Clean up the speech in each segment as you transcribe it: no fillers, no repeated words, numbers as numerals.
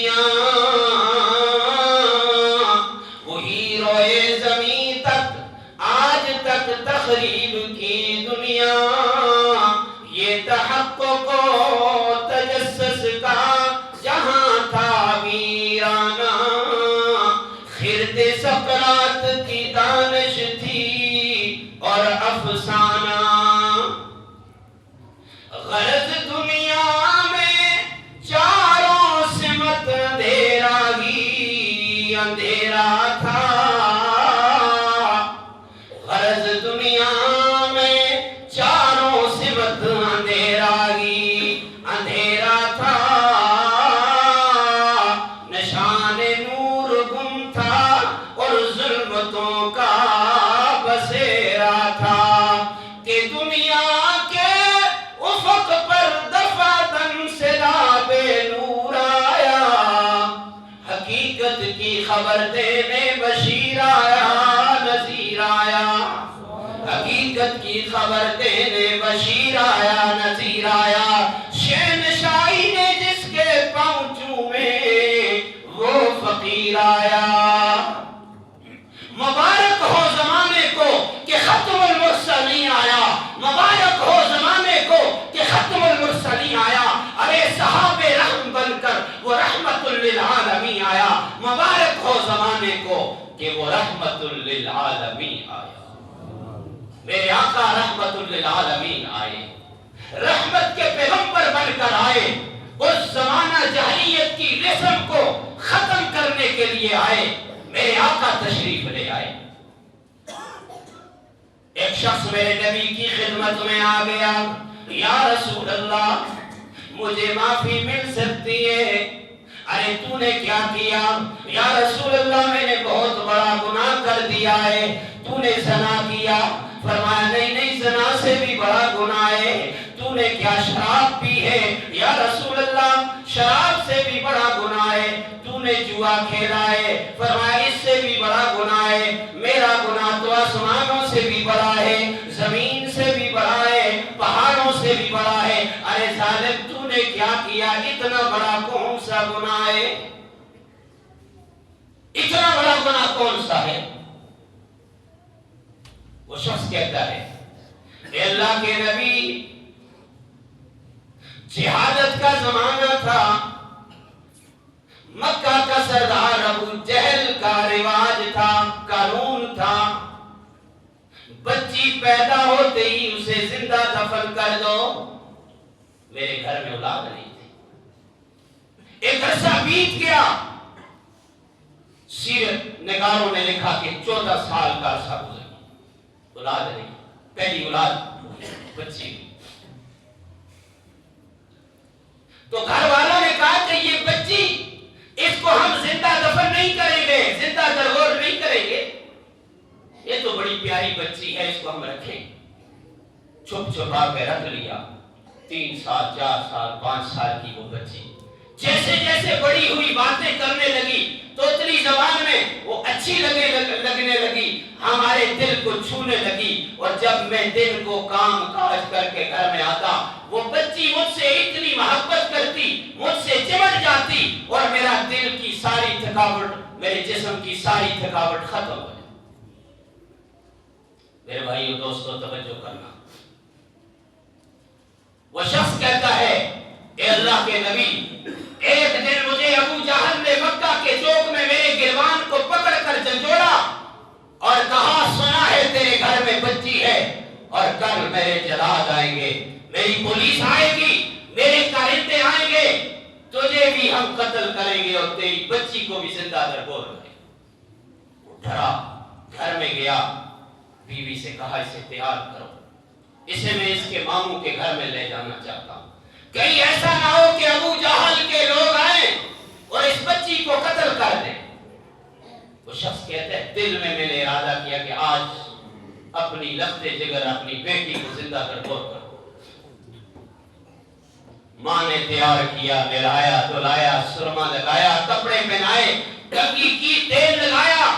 دنیا وہی روئے زمین تک آج تک تخریب کی دنیا یہ تحقق و تجسس کا جہاں تھا ویرانہ خرد سقراط کی دانش تھی اور افسانہ غرض دنیا میں چاروں سمت اندھیرا ہی اندھیرا تھا غرض دنیا میں چاروں سمت اندھیرا ہی اندھیرا تھا نشان نور گم تھا اور ظلمتوں کا بسیرا تھا کہ دنیا کے افق پر دفعتاً صداب نور آیا حقیقت کی خبر دینے بشیر آیا نذیر آیا حقیقت کی خبر دینے بشیر آیا نذیر آیا شہنشاہی نے جس کے پاؤں چومے وہ فقیر آیا مبارک ہو زمانے کو کہ ختم المرسلین آیا مبارک ہو زمانے کو کہ ختم المرسلین آیا ارے صحاب رحم بن کر وہ رحمت للعالمین آیا مبارک ہو زمانے کو کہ وہ رحمت للعالمین آیا میرے آقا رحمت للعالمین آئے رحمت کے پیغمبر بن کر آئے اس زمانہ جاہلیت کی رسم کو ختم کرنے کے لیے آئے میرے آقا تشریف لے آئے ایک شخص میرے نبی کی خدمت میں آ گیا یا رسول اللہ مجھے معافی مل سکتی ہے ارے تو نے کیا کیا یا رسول اللہ میں نے بہت بڑا گناہ کر دیا ہے تو نے زنا کیا فرمایا نہیں زنا سے بھی بڑا گناہ ہے تو نے کیا شراب پی ہے یا رسول اللہ شراب سے بھی بڑا گناہ ہے تو نے جوا کھیلا ہے فرمایا اس سے بھی بڑا گناہ ہے میرا گناہ تو آسمانوں سے بھی بڑا ہے زمین سے بھی بڑا ہے پہاڑوں سے بھی بڑا ہے ارے ظالم تو نے کیا کیا اتنا بڑا کون سا گناہ ہے اتنا بڑا گناہ کون سا ہے وہ شخص کہتا ہے اے اللہ کے نبی جہادت کا زمانہ تھا مکہ کا سردار ابو جہل کا رواج تھا قانون تھا بچی پیدا ہوتے ہی اسے زندہ دفن کر دو میرے گھر میں اولاد نہیں تھی ایک عرصہ بیت گیا سیرت نگاروں نے لکھا کہ 14 سال کا عرصہ گزر اولاد نہیں پہلی اولاد بچی تو گھر والوں نے کہا کہ یہ بچی اس کو ہم زندہ دفن نہیں کریں گے زندہ درگور نہیں کریں گے یہ تو بڑی پیاری بچی ہے اس کو ہم رکھیں چھپ چھپا کے رکھ لیا 3 سال 4 سال 5 سال کی وہ بچی جیسے جیسے بڑی ہوئی باتیں کرنے لگی توتلی زبان میں وہ اچھی لگنے لگی ہمارے دل کو چھونے لگی اور جب میں دن کو کام کاج کر کے گھر میں آتا وہ بچی مجھ سے اتنی محبت کرتی مجھ سے چمٹ جاتی اور میرا دل کی ساری تھکاوٹ میرے جسم کی ساری تھکاوٹ ختم ہو جاتی میرے بھائیو دوستو توجہ کرنا وہ شخص کہتا ہے اے اللہ کے نبی ایک دن مجھے ابو جہل نے مکہ کے چوک میں میرے گروان کو پکڑ کر جھنجھوڑا اور کہا سنا ہے تیرے گھر میں بچی ہے اور کل میرے جلاد آئیں گے میری پولیس آئے گی میرے کارندے آئیں گے تجھے بھی ہم قتل کریں گے اور تیری بچی کو بھی زندہ درگور کریں گے وہ ڈرا گھر میں گیا بیوی سے کہا اسے تیار کرو اسے میں اس کے ماموں کے گھر میں لے جانا چاہتا ہوں کہیں ایسا نہ ہو کہ ابو جہل کے لوگ آئیں اور اس بچی کو قتل کر دیں وہ شخص کہتا ہے دل میں میں نے ارادہ کیا کہ آج اپنی لخت جگر اپنی بیٹی کو زندہ درگور کرو ماں نے تیار کیا نہلایا دھلایا سرما لگایا کپڑے پہنائے کنگھی کی تیل لگایا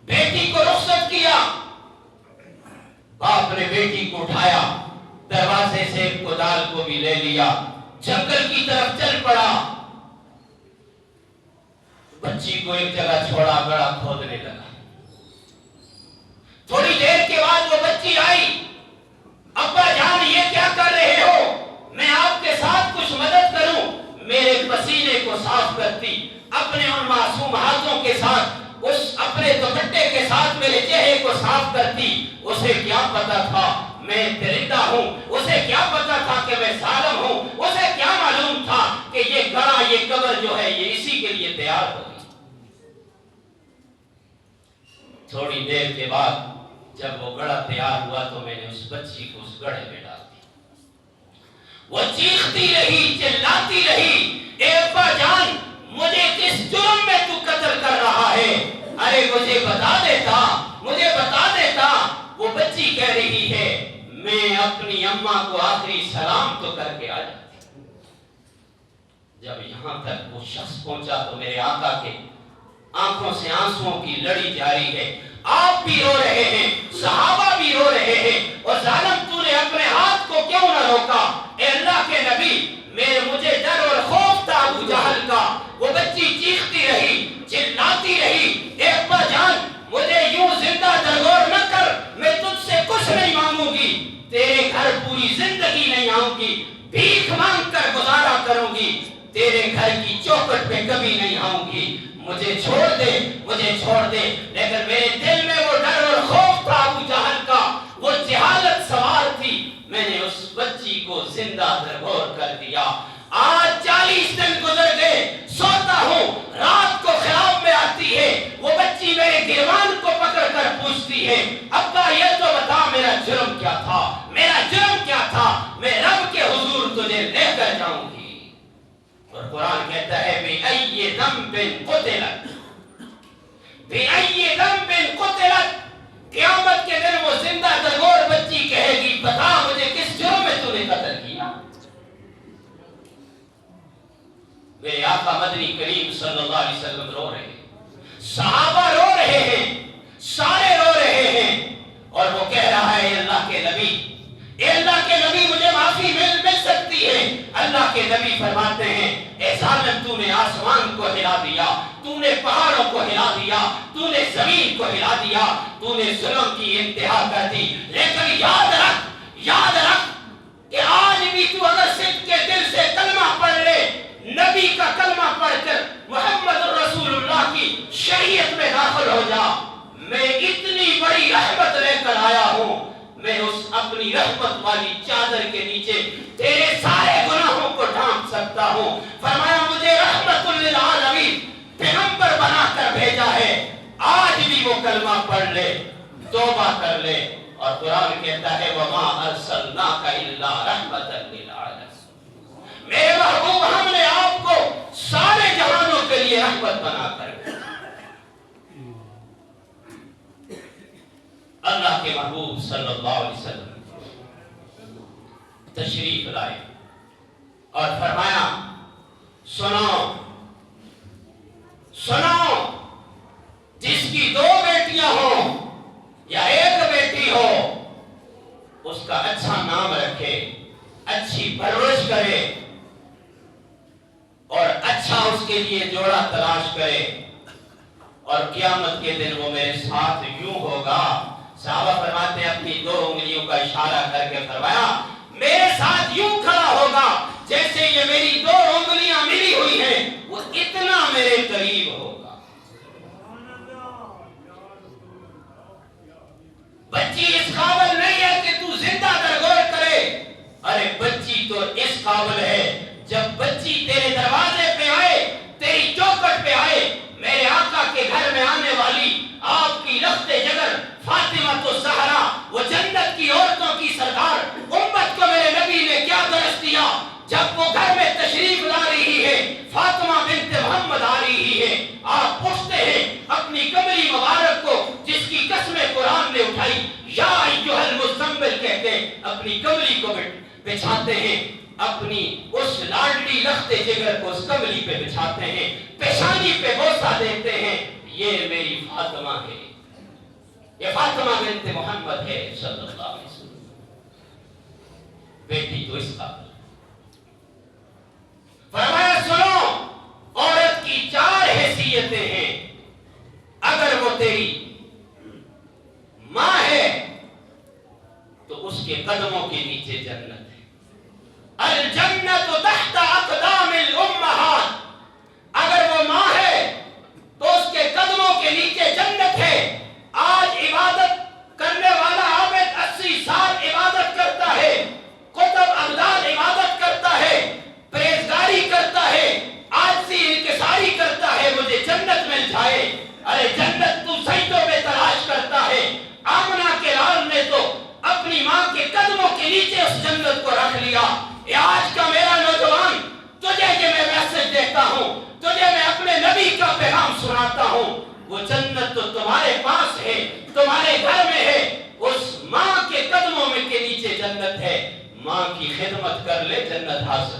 بیٹی کو رخصت کیا باپ نے بیٹی کو اٹھایا دروازے سے کدال کو بھی لے لیا جنگل کی طرف چل پڑا बच्ची को एक जगह छोड़ा, गड़ा खोदने लगा। थोड़ी देर के बाद वो बच्ची आई, अब्बा जान ये क्या कर रहे हो? मैं आपके साथ कुछ मदद करूं? मेरे पसीने को साफ करती, अपने उन मासूम हाथों के साथ, उस अपने दुपट्टे के साथ मेरे चेहरे को साफ करती। उसे क्या पता था मैं दरिंदा हूं, उसे क्या पता था कि मैं जालिम हूं, उसे क्या मालूम था कि ये गड़ा, ये कब्र जो है ये इसी के लिए तैयार हो गई। थोड़ी देर के बाद जब वो गड़ा तैयार हुआ तो मैंने उस बच्ची को उस गड़े में डाल दिया। वो चीखती रही, चिल्लाती रही, ए अब्बा जान मुझे किस जुर्म में तू कत्ल कर रहा है? अरे मुझे बता देता, मुझे बता देता। वो बच्ची कह रही है मैं अपनी अम्मा को आखिरी सलाम तो करके आ जाती। जब यहां तक वो शख्स पहुंचा तो मेरे आका के आंखों से आंसुओं की लड़ी जारी है। आप भी रो रहे हैं, सहाबा भी रो रहे हैं, और जालिम तूने अपने हाथ को क्यों न रोका? ए अल्लाह के नबी, मुझे डर और खौफ था अबू जहल का। वो बच्ची चीखती रही, चिल्लाती रही, ए अब्बा जान मुझे यूं जिंदा दरगोर न कर, मैं तुझसे कुछ नहीं मांगूंगी, तेरे घर पूरी जिंदगी नहीं आऊंगी, भीख मांग कर गुजारा करूंगी, तेरे घर की चौखट पे कभी नहीं आऊंगी, मुझे छोड़ दे, मुझे छोड़ दे। लेकिन मेरे दिल में वो डर और खौफ था अबू जहल का, वो जहालत सवार थी। मैंने उस बच्ची को जिंदा दरगोर कर दिया। आज 40 दिन गुजर गए, सोता हूँ, रात को ख्याल में आती है वो बच्ची, मेरे गिरवान को पकड़ कर पूछती है अब्बा ये तो बता मेरा जुर्म क्या था, मेरा जुर्म क्या था, मैं रब के हुजूर तुझे लेकर जाऊंगी। और कुरान कहता है बिअय्यि ज़ंबिन क़ुतिलत, बिअय्यि ज़ंबिन क़ुतिलत। क़यामत के दिन वो जिंदा दरगोर बच्ची कहेगी बता मुझे किस जुर्म में तूने कत्ल किया? मेरे आका मदनी करीम सल्लल्लाहु अलैहि वसल्लम रो रहे हैं, सहाबा रो रहे हैं, सारे रो रहे हैं, और वो कह रहा है अल्लाह के नबी, अल्लाह के नबी मुझे माफी मिल सकती है। अल्लाह के नबी फरमाते हैं ए जालिम तूने आसमान को हिला दिया, तूने पहाड़ों को हिला दिया, तूने जमीन को हिला दिया, तूने जुल्म की इंतहा कर दी, लेकिन याद रख कि आज भी तू अगर सिद्ध के दिल से कलमा पढ़ ले, नबी का कलमा पढ़कर मोहम्मद रसूलुल्लाह की शरीयत में दाखिल हो जा, मैं इतनी बड़ी रहमत लेकर आया हूं, मैं उस अपनी रहमत वाली चादर के नीचे तेरे सारे गुनाहों को ढांप सकता हूं। फरमाया मुझे रहमतुल लिल आलमीन पैगंबर बनाकर भेजा है, आज भी वो कलमा पढ़ ले, तौबा कर ले। और कुरान कहता है वमा अरसलनाका इल्ला रहमतन लिल आलमीन, मेरे महबूब हमने आपको सारे जहानों के लिए रहमत बनाकर भेजा। अल्लाह के महबूब सल्लल्लाहु अलैहि वसल्लम तशरीफ लाए और फरमाया सुनो सुनो, जिसकी 2 बेटियां हो या 1 बेटी हो उसका अच्छा नाम रखे, अच्छी परवरिश करे और अच्छा उसके लिए जोड़ा तलाश करे, और क़यामत के दिन वो मेरे साथ यूं होगा। सहाबा फरमाते हैं अपनी 2 उंगलियों का इशारा करके फरमाया मेरे साथ यूं खड़ा होगा जैसे ये मेरी 2 उंगलियां मिली हुई हैं, वो इतना मेरे करीब होगा। बच्ची इस काबिल नहीं है कि तू जिंदा दरगोर करे, अरे बच्ची तो इस काबिल है जब बच्ची तेरे दरवाजे पे आए, तेरी चौखट पे आए, मेरे आका के घर में आने वाली आपकी लफ्ते जगर फातिमा तो ज़हरा, वो जन्नत की औरतों की सरदार, उम्मत को मेरे नबी ने क्या दरस दिया जब वो घर में तशरीफ ला रही है, फातिमा बिन्त मोहम्मद आ रही है, आप पूछते हैं अपनी कमरी मुबारक को जिसकी कसमें कुरान ने उठाई, या अय्युहल मुज़म्मिल कहते अपनी कमरी को बिछाते हैं, अपनी उस लाडली लख्ते जिगर को उस कमरी पे बिछाते हैं, पेशानी पे बोसा देते हैं, ये मेरी फातिमा है, ये फातिमा बिन्त मोहम्मद है सल्लल्लाहु अलैहि वसल्लम। बेटी तो इसका फरमाया सुनो, औरत की 4 हैसियतें हैं, चाहे मुझे जन्नत मिल जाए। अरे जन्नत तू सजदों में तलाश करता है। आमना के लाल ने तो अपनी माँ के कदमों के नीचे उस जन्नत को रख लिया। ये आज का मेरा नौजवान, तुझे ये मैं मैसेज देता हूँ, तुझे मैं अपने नबी का पैगाम सुनाता हूँ। वो जन्नत तो तुम्हारे पास है, तुम्हारे घर में है। उस माँ के कदमों में के नीचे जन्नत है। माँ की खिदमत कर ले, जन्नत हासिल।